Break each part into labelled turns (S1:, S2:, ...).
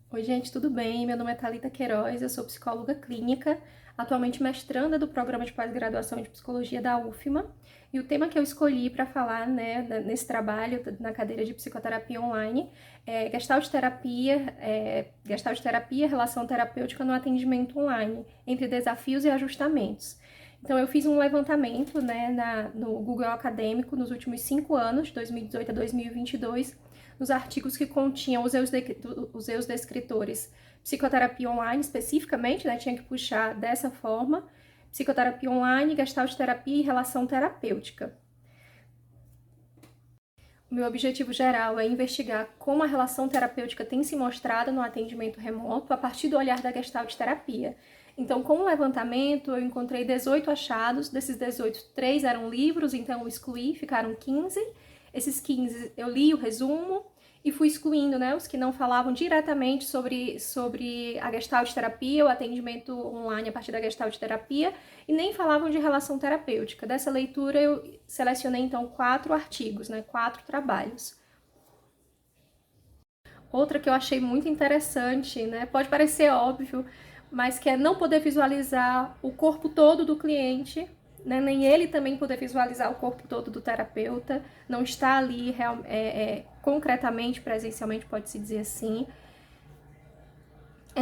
S1: Oi, gente, tudo bem? Meu nome é Thalita Queiroz, eu sou psicóloga clínica, atualmente mestranda do programa de pós-graduação de psicologia da UFMA. E o tema que eu escolhi para falar, nesse trabalho, na cadeira de psicoterapia online, é Gestalt terapia, relação terapêutica no atendimento online, entre desafios e ajustamentos. Então, eu fiz um levantamento, no Google Acadêmico nos últimos 5 anos, de 2018 a 2022, nos artigos que continham os eus descritores psicoterapia online especificamente, tinha que puxar dessa forma, psicoterapia online, gestalt terapia e relação terapêutica. O meu objetivo geral é investigar como a relação terapêutica tem se mostrado no atendimento remoto a partir do olhar da gestalt terapia. Então, com o levantamento, eu encontrei 18 achados, desses 18, 3 eram livros, então eu excluí, ficaram 15. Esses 15 eu li o resumo e fui excluindo, os que não falavam diretamente sobre a Gestalt terapia, o atendimento online a partir da Gestalt terapia, e nem falavam de relação terapêutica. Dessa leitura eu selecionei então 4 artigos, 4 trabalhos. Outra que eu achei muito interessante, pode parecer óbvio, mas que é não poder visualizar o corpo todo do cliente, nem ele também poder visualizar o corpo todo do terapeuta, não está ali concretamente, presencialmente, pode-se dizer assim.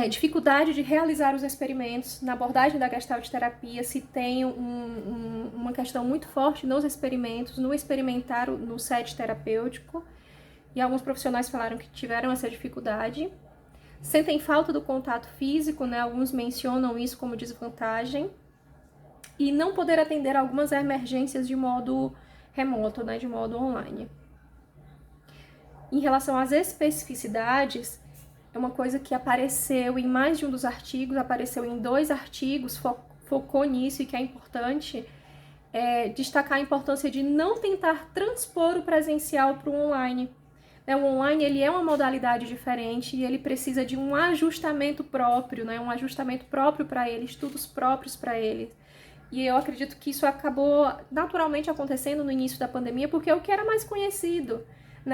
S1: Dificuldade de realizar os experimentos. Na abordagem da Gestalt terapia se tem uma questão muito forte nos experimentos, no experimentar no set terapêutico, e alguns profissionais falaram que tiveram essa dificuldade. Sentem falta do contato físico, alguns mencionam isso como desvantagem. E não poder atender algumas emergências de modo remoto, de modo online. Em relação às especificidades, é uma coisa que apareceu em mais de um dos artigos, apareceu em 2 artigos, focou nisso e que é importante destacar a importância de não tentar transpor o presencial para o online. O online ele é uma modalidade diferente e ele precisa de um ajustamento próprio, um ajustamento próprio para ele, estudos próprios para ele. E eu acredito que isso acabou naturalmente acontecendo no início da pandemia, porque é o que era mais conhecido.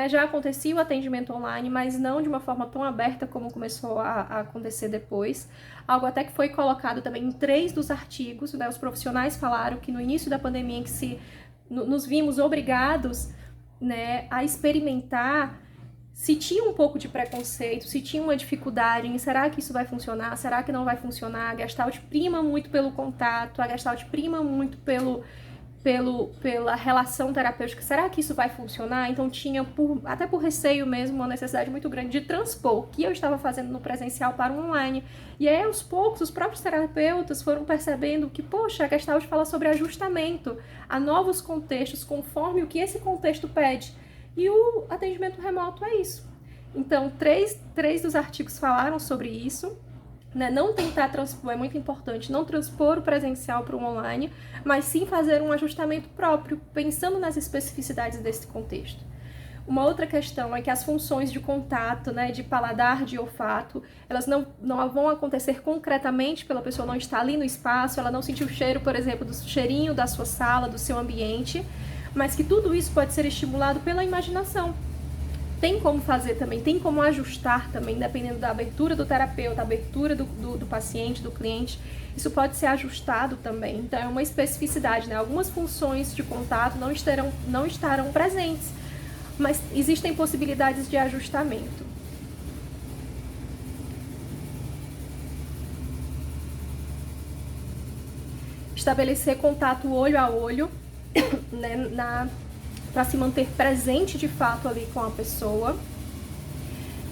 S1: Já acontecia o atendimento online, mas não de uma forma tão aberta como começou a acontecer depois. Algo até que foi colocado também em 3 dos artigos. Os profissionais falaram que no início da pandemia, em que nos vimos obrigados a experimentar, se tinha um pouco de preconceito, se tinha uma dificuldade em será que isso vai funcionar, será que não vai funcionar, a Gestalt prima muito pelo contato, a Gestalt prima muito pela relação terapêutica, será que isso vai funcionar? Então tinha, até por receio mesmo, uma necessidade muito grande de transpor o que eu estava fazendo no presencial para o online. E aí, aos poucos, os próprios terapeutas foram percebendo que, poxa, a Gestalt fala sobre ajustamento a novos contextos, conforme o que esse contexto pede. E o atendimento remoto é isso. Então, 3 dos artigos falaram sobre isso. Não tentar transpor, é muito importante, não transpor o presencial para o online, mas sim fazer um ajustamento próprio, pensando nas especificidades desse contexto. Uma outra questão é que as funções de contato, de paladar, de olfato, elas não vão acontecer concretamente pela pessoa não estar ali no espaço, ela não sentir o cheiro, por exemplo, do cheirinho da sua sala, do seu ambiente, mas que tudo isso pode ser estimulado pela imaginação. Tem como fazer também, tem como ajustar também, dependendo da abertura do terapeuta, abertura do paciente, do cliente, isso pode ser ajustado também. Então é uma especificidade, Algumas funções de contato não estarão presentes, mas existem possibilidades de ajustamento. Estabelecer contato olho a olho, para se manter presente de fato ali com a pessoa.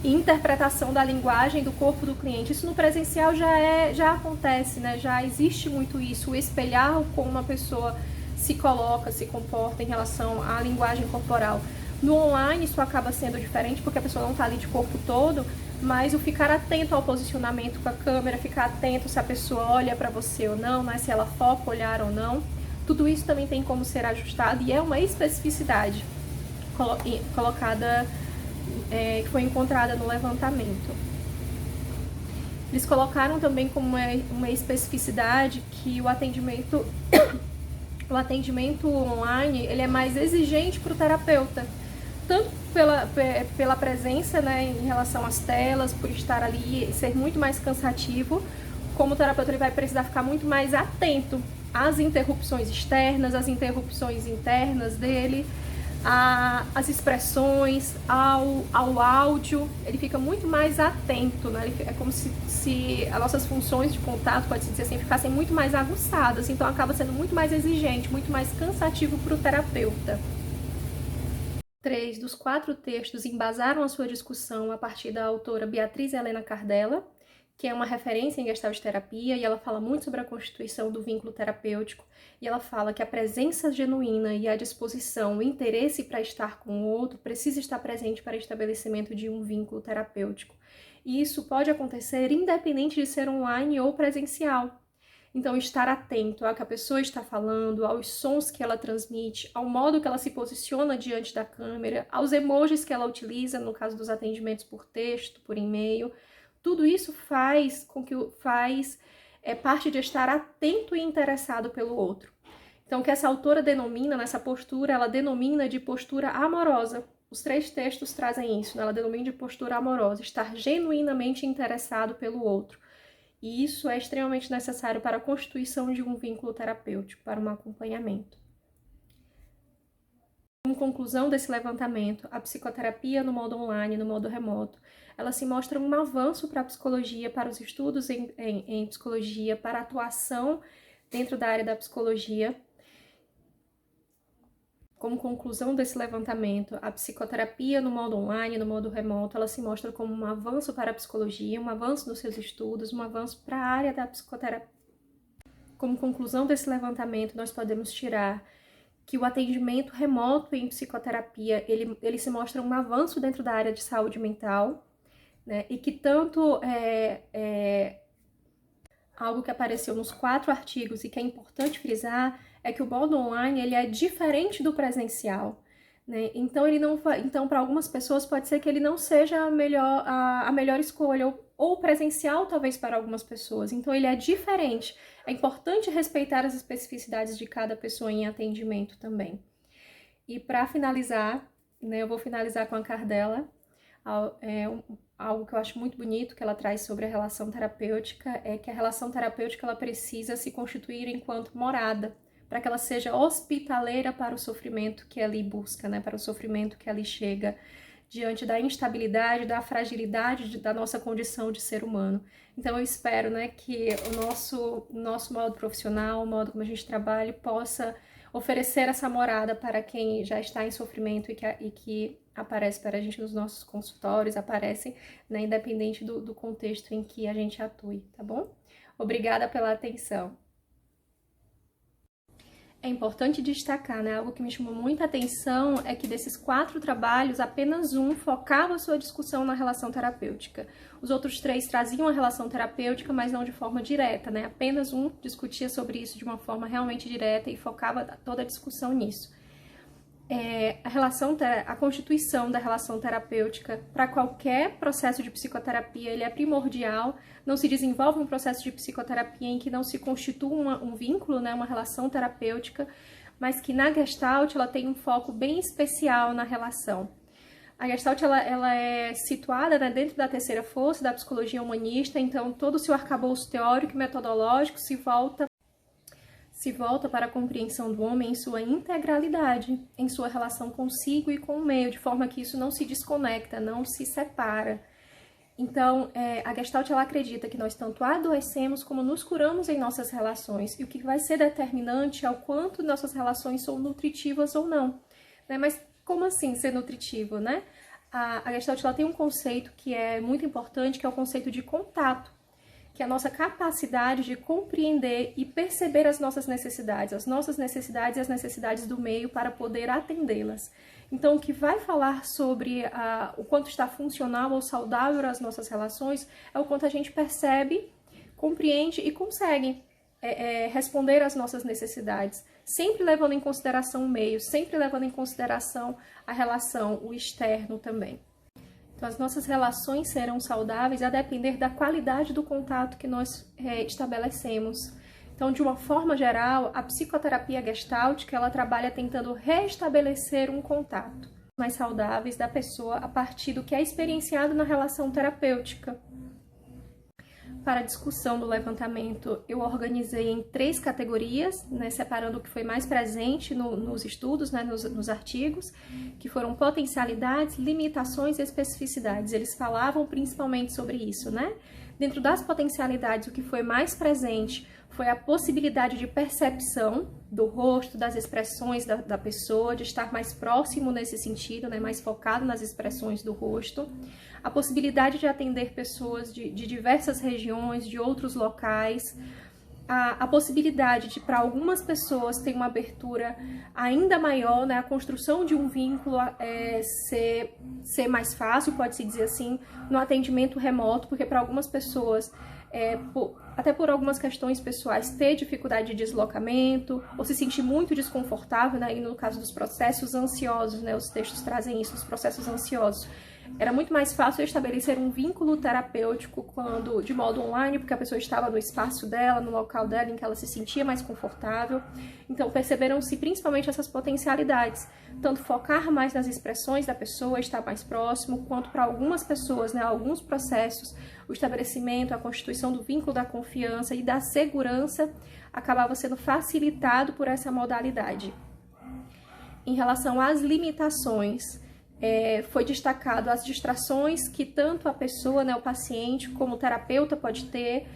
S1: E interpretação da linguagem do corpo do cliente. Isso no presencial já acontece, já existe muito isso, o espelhar como uma pessoa se coloca, se comporta em relação à linguagem corporal. No online isso acaba sendo diferente, porque a pessoa não está ali de corpo todo, mas o ficar atento ao posicionamento com a câmera, ficar atento se a pessoa olha para você ou não, se ela foca o olhar ou não, tudo isso também tem como ser ajustado e é uma especificidade colocada, que foi encontrada no levantamento. Eles colocaram também como uma especificidade que o atendimento online ele é mais exigente para o terapeuta, tanto pela presença, né, em relação às telas, por estar ali e ser muito mais cansativo, como terapeuta ele vai precisar ficar muito mais atento às interrupções externas, às interrupções internas dele, às expressões, ao áudio, ele fica muito mais atento, né? É como se as nossas funções de contato, pode-se dizer assim, ficassem muito mais aguçadas, então acaba sendo muito mais exigente, muito mais cansativo para o terapeuta. 3 dos 4 textos embasaram a sua discussão a partir da autora Beatriz Helena Cardella, que é uma referência em Gestalt terapia, e ela fala muito sobre a constituição do vínculo terapêutico, e ela fala que a presença genuína e a disposição, o interesse para estar com o outro precisa estar presente para o estabelecimento de um vínculo terapêutico. E isso pode acontecer independente de ser online ou presencial. Então, estar atento ao que a pessoa está falando, aos sons que ela transmite, ao modo que ela se posiciona diante da câmera, aos emojis que ela utiliza, no caso dos atendimentos por texto, por e-mail, tudo isso faz parte de estar atento e interessado pelo outro. Então, o que essa autora denomina, nessa postura, ela denomina de postura amorosa. Os 3 textos trazem isso, né? Ela denomina de postura amorosa, estar genuinamente interessado pelo outro. E isso é extremamente necessário para a constituição de um vínculo terapêutico, para um acompanhamento. Como conclusão desse levantamento, a psicoterapia no modo online, no modo remoto, ela se mostra um avanço para a psicologia, para os estudos em psicologia, para a atuação dentro da área da psicologia. Como conclusão desse levantamento, a psicoterapia no modo online, no modo remoto, ela se mostra como um avanço para a psicologia, um avanço nos seus estudos, um avanço para a área da psicoterapia. Como conclusão desse levantamento, nós podemos tirar que o atendimento remoto em psicoterapia, ele se mostra um avanço dentro da área de saúde mental, né? E que tanto algo que apareceu nos 4 artigos e que é importante frisar é que o modo online ele é diferente do presencial, né? Então para algumas pessoas pode ser que ele não seja a melhor escolha, ou presencial talvez para algumas pessoas. Então ele é diferente. É importante respeitar as especificidades de cada pessoa em atendimento também. E para finalizar, né, eu vou finalizar com a Cardella, algo que eu acho muito bonito que ela traz sobre a relação terapêutica é que a relação terapêutica ela precisa se constituir enquanto morada, para que ela seja hospitaleira para o sofrimento que ali busca, né, para o sofrimento que ali chega diante da instabilidade, da fragilidade da nossa condição de ser humano. Então eu espero, né, que o nosso modo profissional, o modo como a gente trabalha, possa oferecer essa morada para quem já está em sofrimento e que aparece para a gente nos nossos consultórios, aparece, né, independente do contexto em que a gente atue, tá bom? Obrigada pela atenção. É importante destacar, né, algo que me chamou muita atenção é que desses 4 trabalhos, apenas um focava a sua discussão na relação terapêutica. Os outros 3 traziam a relação terapêutica, mas não de forma direta, né? Apenas um discutia sobre isso de uma forma realmente direta e focava toda a discussão nisso. A constituição da relação terapêutica para qualquer processo de psicoterapia ele é primordial. Não se desenvolve um processo de psicoterapia em que não se constitua um vínculo, né, uma relação terapêutica, mas que na Gestalt ela tem um foco bem especial na relação. A Gestalt ela é situada, né, dentro da terceira força da psicologia humanista, então todo o seu arcabouço teórico e metodológico se volta para a compreensão do homem em sua integralidade, em sua relação consigo e com o meio, de forma que isso não se desconecta, não se separa. Então, a Gestalt ela acredita que nós tanto adoecemos como nos curamos em nossas relações, e o que vai ser determinante é o quanto nossas relações são nutritivas ou não. Né? Mas como assim ser nutritivo, né? A Gestalt ela tem um conceito que é muito importante, que é o conceito de contato, que é a nossa capacidade de compreender e perceber as nossas necessidades e as necessidades do meio para poder atendê-las. Então, o que vai falar sobre o quanto está funcional ou saudável as nossas relações é o quanto a gente percebe, compreende e consegue responder às nossas necessidades, sempre levando em consideração o meio, sempre levando em consideração a relação, o externo também. Então, as nossas relações serão saudáveis a depender da qualidade do contato que nós estabelecemos. Então, de uma forma geral, a psicoterapia gestáltica, ela trabalha tentando restabelecer um contato. mais saudáveis da pessoa a partir do que é experienciado na relação terapêutica. Para a discussão do levantamento, eu organizei em 3 categorias, né, separando o que foi mais presente nos estudos, né, nos artigos, que foram potencialidades, limitações e especificidades. Eles falavam principalmente sobre isso, né? Dentro das potencialidades, o que foi mais presente foi a possibilidade de percepção do rosto, das expressões da pessoa, de estar mais próximo nesse sentido, né, mais focado nas expressões do rosto. A possibilidade de atender pessoas de diversas regiões, de outros locais. A possibilidade de, para algumas pessoas, ter uma abertura ainda maior, né, a construção de um vínculo ser mais fácil, pode-se dizer assim, no atendimento remoto, porque para algumas pessoas, até por algumas questões pessoais, ter dificuldade de deslocamento, ou se sentir muito desconfortável, né, e no caso dos processos ansiosos, né, os textos trazem isso, os processos ansiosos. Era muito mais fácil estabelecer um vínculo terapêutico de modo online, porque a pessoa estava no espaço dela, no local dela, em que ela se sentia mais confortável. Então, perceberam-se principalmente essas potencialidades, tanto focar mais nas expressões da pessoa, estar mais próximo, quanto para algumas pessoas, né, alguns processos, o estabelecimento, a constituição do vínculo da confiança e da segurança acabava sendo facilitado por essa modalidade. Em relação às limitações, foi destacado as distrações que tanto a pessoa, né, o paciente, como o terapeuta pode ter,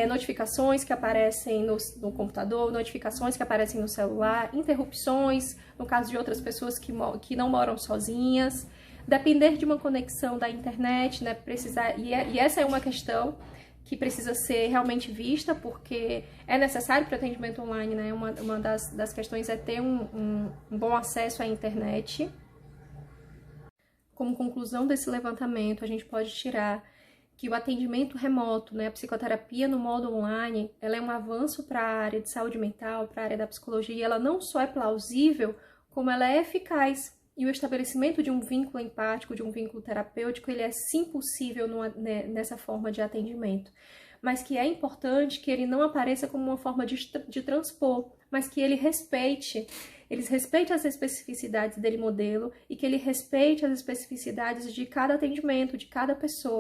S1: notificações que aparecem no computador, notificações que aparecem no celular, interrupções, no caso de outras pessoas que não moram sozinhas, depender de uma conexão da internet, né, e essa é uma questão que precisa ser realmente vista, porque é necessário para o atendimento online, né, uma das questões é ter um bom acesso à internet. Como conclusão desse levantamento, a gente pode tirar que o atendimento remoto, né, a psicoterapia no modo online, ela é um avanço para a área de saúde mental, para a área da psicologia. Ela não só é plausível, como ela é eficaz. E o estabelecimento de um vínculo empático, de um vínculo terapêutico, ele é sim possível nessa forma de atendimento. Mas que é importante que ele não apareça como uma forma de transpor, mas que ele respeite as especificidades dele modelo e que ele respeite as especificidades de cada atendimento, de cada pessoa.